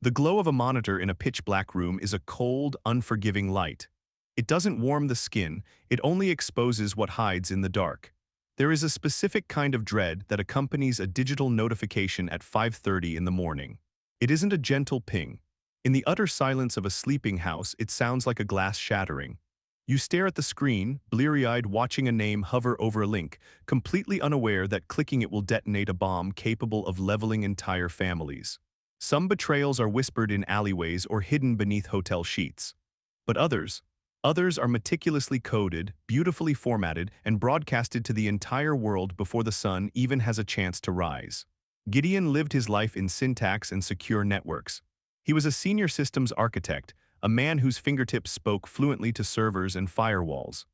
The glow of a monitor in a pitch-black room is a cold, unforgiving light. It doesn't warm the skin, it only exposes what hides in the dark. There is a specific kind of dread that accompanies a digital notification at 5:30 in the morning. It isn't a gentle ping. In the utter silence of a sleeping house, it sounds like a glass shattering. You stare at the screen, bleary-eyed watching a name hover over a link, completely unaware that clicking it will detonate a bomb capable of leveling entire families. Some betrayals are whispered in alleyways or hidden beneath hotel sheets. But others are meticulously coded, beautifully formatted, and broadcasted to the entire world before the sun even has a chance to rise. Gideon lived his life in syntax and secure networks. He was a senior systems architect, a man whose fingertips spoke fluently to servers and firewalls.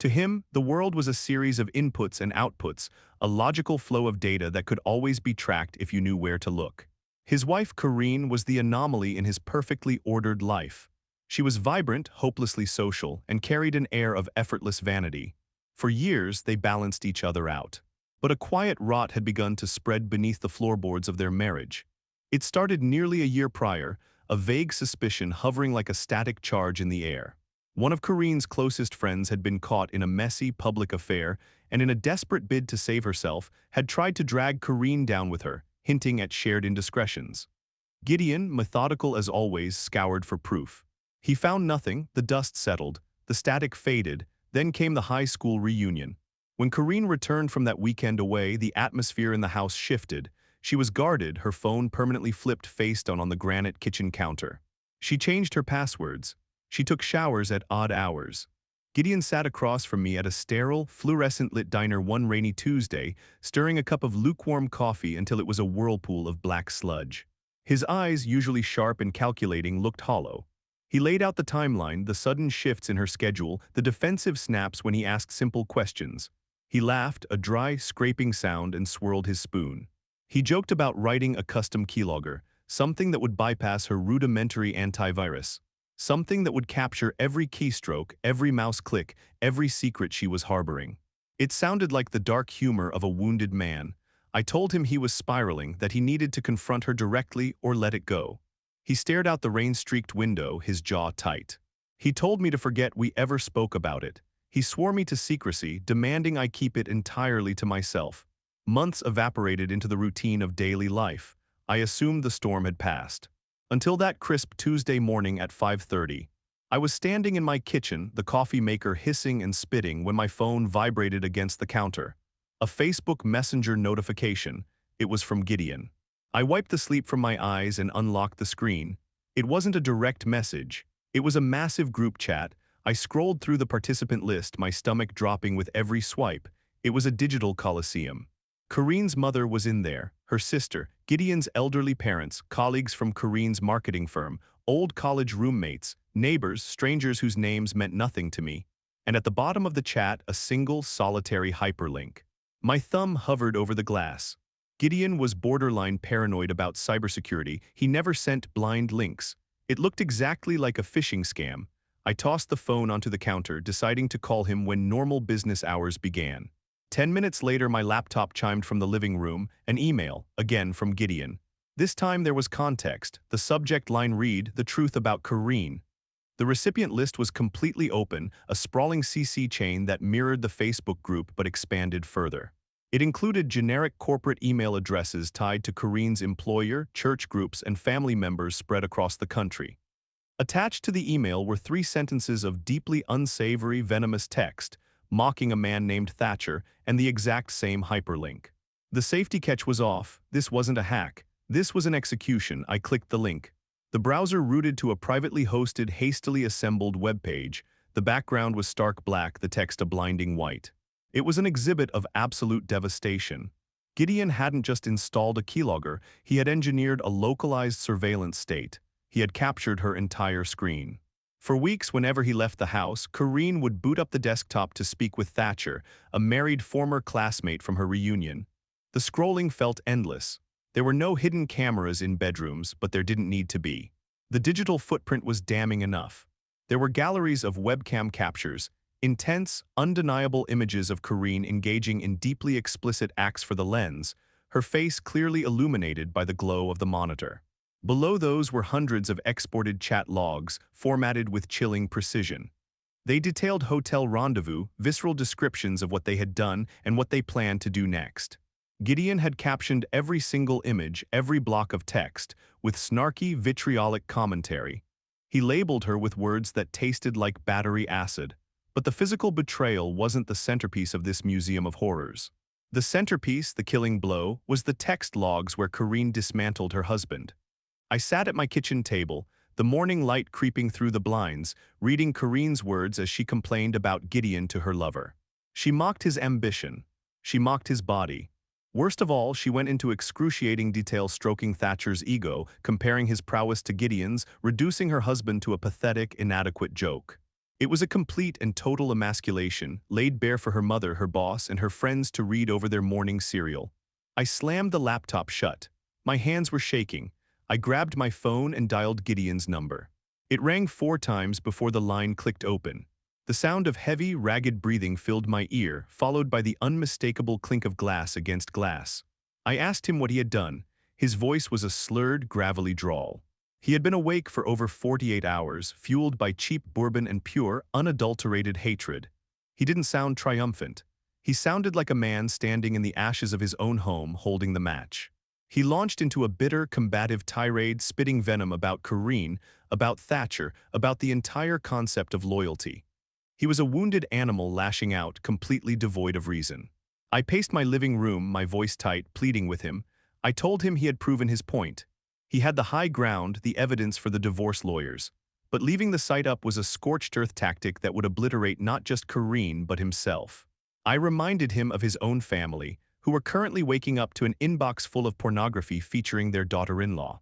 To him, the world was a series of inputs and outputs, a logical flow of data that could always be tracked if you knew where to look. His wife, Corinne, was the anomaly in his perfectly ordered life. She was vibrant, hopelessly social, and carried an air of effortless vanity. For years, they balanced each other out. But a quiet rot had begun to spread beneath the floorboards of their marriage. It started nearly a year prior, a vague suspicion hovering like a static charge in the air. One of Corinne's closest friends had been caught in a messy public affair and in a desperate bid to save herself, had tried to drag Corinne down with her, hinting at shared indiscretions. Gideon, methodical as always, scoured for proof. He found nothing, the dust settled, the static faded, then came the high school reunion. When Corinne returned from that weekend away, the atmosphere in the house shifted. She was guarded, her phone permanently flipped face down on the granite kitchen counter. She changed her passwords. She took showers at odd hours. Gideon sat across from me at a sterile, fluorescent-lit diner one rainy Tuesday, stirring a cup of lukewarm coffee until it was a whirlpool of black sludge. His eyes, usually sharp and calculating, looked hollow. He laid out the timeline, the sudden shifts in her schedule, the defensive snaps when he asked simple questions. He laughed, a dry, scraping sound, and swirled his spoon. He joked about writing a custom keylogger, something that would bypass her rudimentary antivirus. Something that would capture every keystroke, every mouse click, every secret she was harboring. It sounded like the dark humor of a wounded man. I told him he was spiraling, that he needed to confront her directly or let it go. He stared out the rain-streaked window, his jaw tight. He told me to forget we ever spoke about it. He swore me to secrecy, demanding I keep it entirely to myself. Months evaporated into the routine of daily life. I assumed the storm had passed. Until that crisp Tuesday morning at 5:30. I was standing in my kitchen, the coffee maker hissing and spitting, when my phone vibrated against the counter. A Facebook Messenger notification. It was from Gideon. I wiped the sleep from my eyes and unlocked the screen. It wasn't a direct message. It was a massive group chat. I scrolled through the participant list, my stomach dropping with every swipe. It was a digital coliseum. Corinne's mother was in there, her sister, Gideon's elderly parents, colleagues from Corinne's marketing firm, old college roommates, neighbors, strangers whose names meant nothing to me. And at the bottom of the chat, a single, solitary hyperlink. My thumb hovered over the glass. Gideon was borderline paranoid about cybersecurity. He never sent blind links. It looked exactly like a phishing scam. I tossed the phone onto the counter, deciding to call him when normal business hours began. 10 minutes later, my laptop chimed from the living room, an email, again from Gideon. This time there was context. The subject line read, "The truth about Corinne." The recipient list was completely open, a sprawling CC chain that mirrored the Facebook group but expanded further. It included generic corporate email addresses tied to Corinne's employer, church groups, and family members spread across the country. Attached to the email were 3 sentences of deeply unsavory, venomous text, mocking a man named Thatcher, and the exact same hyperlink. The safety catch was off. This wasn't a hack. This was an execution. I clicked the link. The browser routed to a privately hosted, hastily assembled web page. The background was stark black, the text a blinding white. It was an exhibit of absolute devastation. Gideon hadn't just installed a keylogger, he had engineered a localized surveillance state. He had captured her entire screen. For weeks, whenever he left the house, Corinne would boot up the desktop to speak with Thatcher, a married former classmate from her reunion. The scrolling felt endless. There were no hidden cameras in bedrooms, but there didn't need to be. The digital footprint was damning enough. There were galleries of webcam captures, intense, undeniable images of Corinne engaging in deeply explicit acts for the lens, her face clearly illuminated by the glow of the monitor. Below those were hundreds of exported chat logs, formatted with chilling precision. They detailed hotel rendezvous, visceral descriptions of what they had done and what they planned to do next. Gideon had captioned every single image, every block of text, with snarky, vitriolic commentary. He labeled her with words that tasted like battery acid. But the physical betrayal wasn't the centerpiece of this museum of horrors. The centerpiece, the killing blow, was the text logs where Corinne dismantled her husband. I sat at my kitchen table, the morning light creeping through the blinds, reading Corinne's words as she complained about Gideon to her lover. She mocked his ambition. She mocked his body. Worst of all, she went into excruciating detail stroking Thatcher's ego, comparing his prowess to Gideon's, reducing her husband to a pathetic, inadequate joke. It was a complete and total emasculation, laid bare for her mother, her boss, and her friends to read over their morning cereal. I slammed the laptop shut. My hands were shaking. I grabbed my phone and dialed Gideon's number. It rang 4 times before the line clicked open. The sound of heavy, ragged breathing filled my ear, followed by the unmistakable clink of glass against glass. I asked him what he had done. His voice was a slurred, gravelly drawl. He had been awake for over 48 hours, fueled by cheap bourbon and pure, unadulterated hatred. He didn't sound triumphant. He sounded like a man standing in the ashes of his own home, holding the match. He launched into a bitter, combative tirade, spitting venom about Corinne, about Thatcher, about the entire concept of loyalty. He was a wounded animal lashing out, completely devoid of reason. I paced my living room, my voice tight, pleading with him. I told him he had proven his point. He had the high ground, the evidence for the divorce lawyers. But leaving the site up was a scorched-earth tactic that would obliterate not just Corinne, but himself. I reminded him of his own family, who were currently waking up to an inbox full of pornography featuring their daughter-in-law.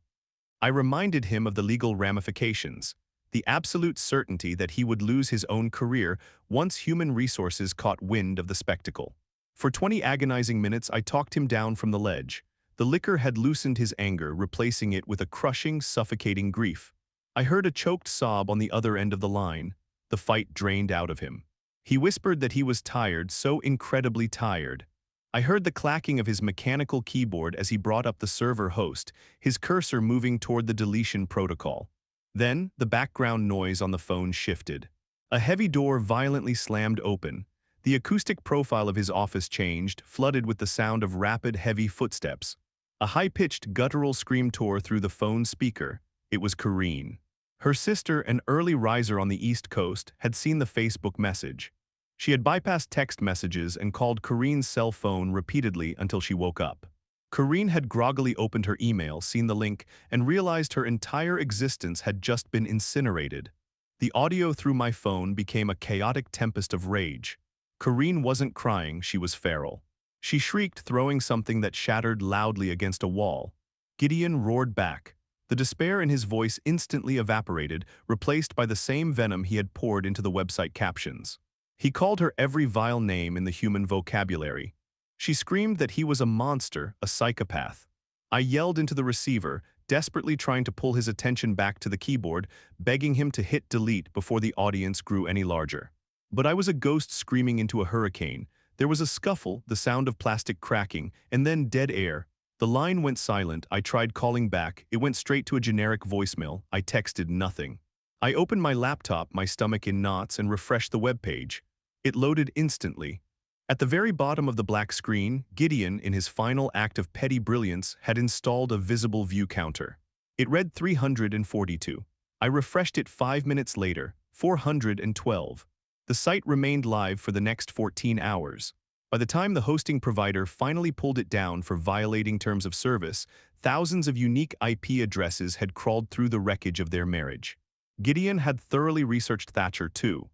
I reminded him of the legal ramifications, the absolute certainty that he would lose his own career once human resources caught wind of the spectacle. For 20 agonizing minutes, I talked him down from the ledge. The liquor had loosened his anger, replacing it with a crushing, suffocating grief. I heard a choked sob on the other end of the line. The fight drained out of him. He whispered that he was tired, so incredibly tired. I heard the clacking of his mechanical keyboard as he brought up the server host, his cursor moving toward the deletion protocol. Then, the background noise on the phone shifted. A heavy door violently slammed open. The acoustic profile of his office changed, flooded with the sound of rapid, heavy footsteps. A high-pitched, guttural scream tore through the phone speaker. It was Corinne. Her sister, an early riser on the East Coast, had seen the Facebook message. She had bypassed text messages and called Corinne's cell phone repeatedly until she woke up. Corinne had groggily opened her email, seen the link, and realized her entire existence had just been incinerated. The audio through my phone became a chaotic tempest of rage. Corinne wasn't crying, she was feral. She shrieked, throwing something that shattered loudly against a wall. Gideon roared back. The despair in his voice instantly evaporated, replaced by the same venom he had poured into the website captions. He called her every vile name in the human vocabulary. She screamed that he was a monster, a psychopath. I yelled into the receiver, desperately trying to pull his attention back to the keyboard, begging him to hit delete before the audience grew any larger. But I was a ghost screaming into a hurricane. There was a scuffle, the sound of plastic cracking, and then dead air. The line went silent. I tried calling back. It went straight to a generic voicemail. I texted nothing. I opened my laptop, my stomach in knots, and refreshed the web page. It loaded instantly. At the very bottom of the black screen, Gideon, in his final act of petty brilliance, had installed a visible view counter. It read 342. I refreshed it 5 minutes later, 412. The site remained live for the next 14 hours. By the time the hosting provider finally pulled it down for violating terms of service, thousands of unique IP addresses had crawled through the wreckage of their marriage. Gideon had thoroughly researched Thatcher, too.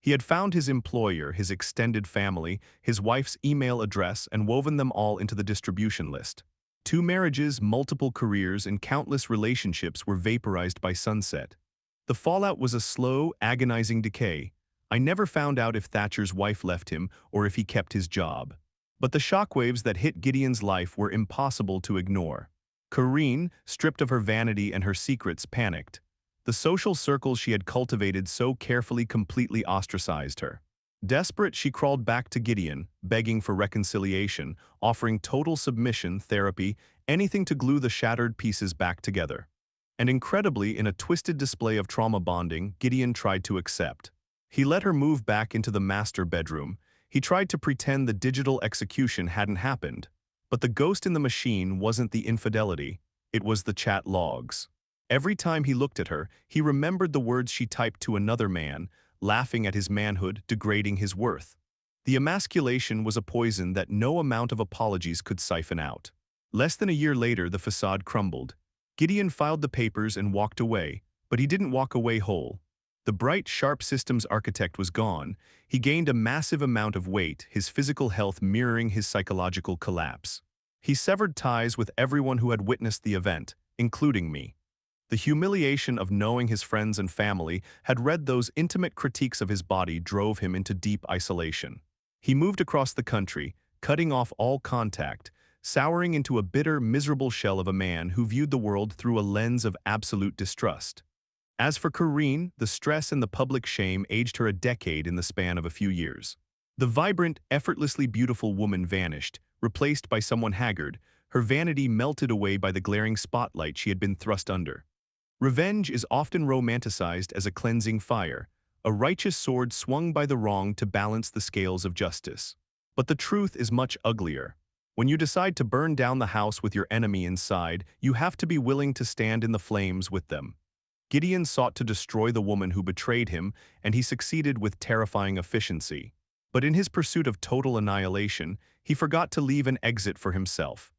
He had found his employer, his extended family, his wife's email address, and woven them all into the distribution list. 2 marriages, multiple careers, and countless relationships were vaporized by sunset. The fallout was a slow, agonizing decay. I never found out if Thatcher's wife left him or if he kept his job. But the shockwaves that hit Gideon's life were impossible to ignore. Corinne, stripped of her vanity and her secrets, panicked. The social circles she had cultivated so carefully completely ostracized her. Desperate, she crawled back to Gideon, begging for reconciliation, offering total submission, therapy, anything to glue the shattered pieces back together. And incredibly, in a twisted display of trauma bonding, Gideon tried to accept. He let her move back into the master bedroom. He tried to pretend the digital execution hadn't happened. But the ghost in the machine wasn't the infidelity, it was the chat logs. Every time he looked at her, he remembered the words she typed to another man, laughing at his manhood, degrading his worth. The emasculation was a poison that no amount of apologies could siphon out. Less than a year later, the facade crumbled. Gideon filed the papers and walked away, but he didn't walk away whole. The bright, sharp systems architect was gone. He gained a massive amount of weight, his physical health mirroring his psychological collapse. He severed ties with everyone who had witnessed the event, including me. The humiliation of knowing his friends and family had read those intimate critiques of his body drove him into deep isolation. He moved across the country, cutting off all contact, souring into a bitter, miserable shell of a man who viewed the world through a lens of absolute distrust. As for Corinne, the stress and the public shame aged her a decade in the span of a few years. The vibrant, effortlessly beautiful woman vanished, replaced by someone haggard, her vanity melted away by the glaring spotlight she had been thrust under. Revenge is often romanticized as a cleansing fire, a righteous sword swung by the wrong to balance the scales of justice. But the truth is much uglier. When you decide to burn down the house with your enemy inside, you have to be willing to stand in the flames with them. Gideon sought to destroy the woman who betrayed him, and he succeeded with terrifying efficiency. But in his pursuit of total annihilation, he forgot to leave an exit for himself.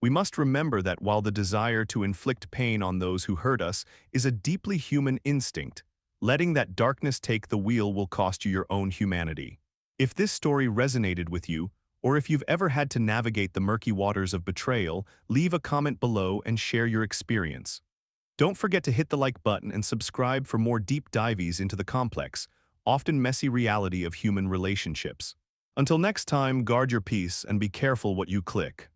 We must remember that while the desire to inflict pain on those who hurt us is a deeply human instinct, letting that darkness take the wheel will cost you your own humanity. If this story resonated with you, or if you've ever had to navigate the murky waters of betrayal, leave a comment below and share your experience. Don't forget to hit the like button and subscribe for more deep dives into the complex, often messy reality of human relationships. Until next time, guard your peace and be careful what you click.